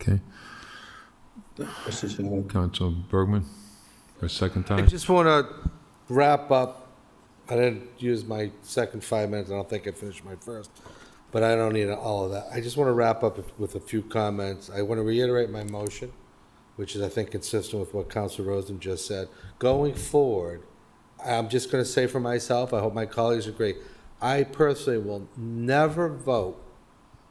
Okay. Mr. Chairman. Council Bergman, for a second I time. just want to wrap up. I didn't use my second 5 minutes. I don't think I finished my first, but I don't need all of that. I just want to wrap up with a few comments. I want to reiterate my motion, which is, I think, consistent with what Councilor Rosen just said. Going forward, I'm just going to say for myself, I hope my colleagues agree, I personally will never vote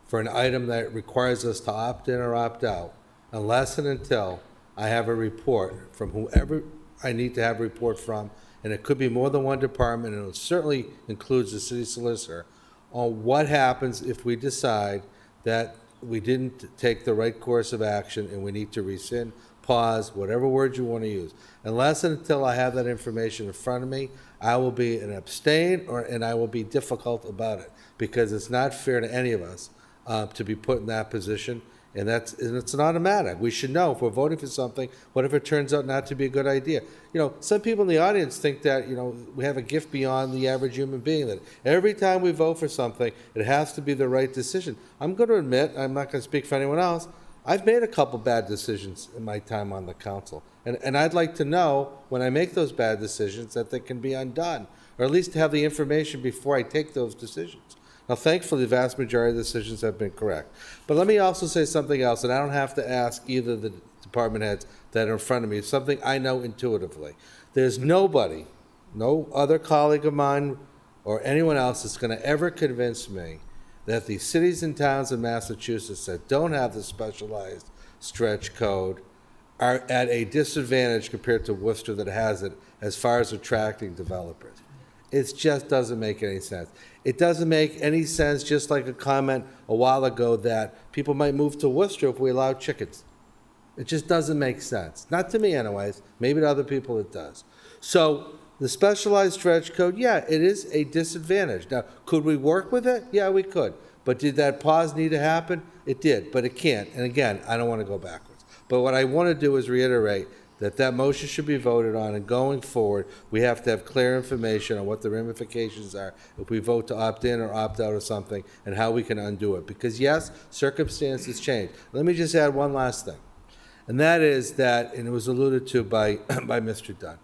for an item that requires us to opt in or opt out unless and until I have a report from whoever I need to have a report from, and it could be more than one department, and it certainly includes the city solicitor, on what happens if we decide that we didn't take the right course of action and we need to rescind, pause, whatever word you want to use. Unless and until I have that information in front of me, I will be an abstain, and I will be difficult about it, because it's not fair to any of us to be put in that position. And it's an automatic. We should know if we're voting for something, what if it turns out not to be a good idea? Some people in the audience think that, we have a gift beyond the average human being, that every time we vote for something, it has to be the right decision. I'm going to admit, I'm not going to speak for anyone else, I've made a couple bad decisions in my time on the council. And I'd like to know, when I make those bad decisions, that they can be undone, or at least have the information before I take those decisions. Now, thankfully, the vast majority of the decisions have been correct. But let me also say something else, and I don't have to ask either of the department heads that are in front of me. It's something I know intuitively. There's nobody, no other colleague of mine or anyone else that's going to ever convince me that the cities and towns in Massachusetts that don't have the specialized stretch code are at a disadvantage compared to Worcester that has it, as far as attracting developers. It just doesn't make any sense. It doesn't make any sense, just like a comment a while ago that people might move to Worcester if we allow chickens. It just doesn't make sense. Not to me anyways. Maybe to other people it does. So the specialized stretch code, yeah, it is a disadvantage. Now, could we work with it? Yeah, we could. But did that pause need to happen? It did, but it can't. And again, I don't want to go backwards. But what I want to do is reiterate that motion should be voted on, and going forward, we have to have clear information on what the ramifications are if we vote to opt in or opt out of something, and how we can undo it. Because yes, circumstances change. Let me just add one last thing, and that is that, and it was alluded to by Mr. Dunn,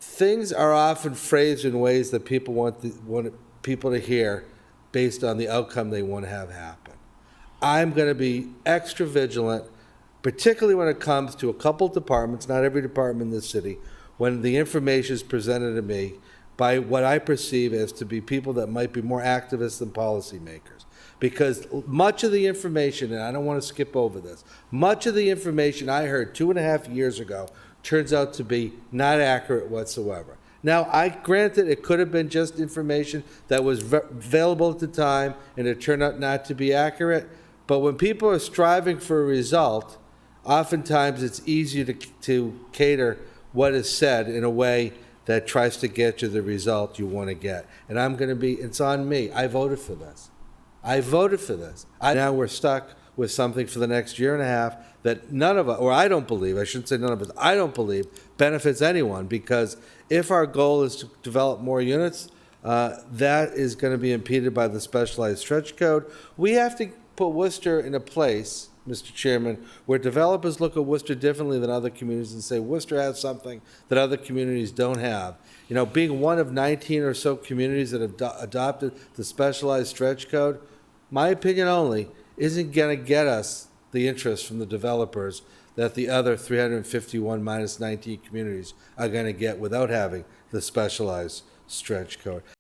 things are often phrased in ways that people want people to hear based on the outcome they want to have happen. I'm going to be extra vigilant, particularly when it comes to a couple departments, not every department in the city, when the information is presented to me by what I perceive as to be people that might be more activists than policymakers. Because much of the information, and I don't want to skip over this, much of the information I heard 2.5 years ago turns out to be not accurate whatsoever. Now, granted, it could have been just information that was available at the time, and it turned out not to be accurate. But when people are striving for a result, oftentimes it's easier to cater what is said in a way that tries to get you the result you want to get. And it's on me. I voted for this. Now we're stuck with something for the next year and a half that none of us, or I don't believe, I shouldn't say none of us, I don't believe benefits anyone, because if our goal is to develop more units, that is going to be impeded by the specialized stretch code. We have to put Worcester in a place, Mr. Chairman, where developers look at Worcester differently than other communities and say Worcester has something that other communities don't have. Being one of 19 or so communities that have adopted the specialized stretch code, my opinion only, isn't going to get us the interest from the developers that the other 351 minus 19 communities are going to get without having the specialized stretch code.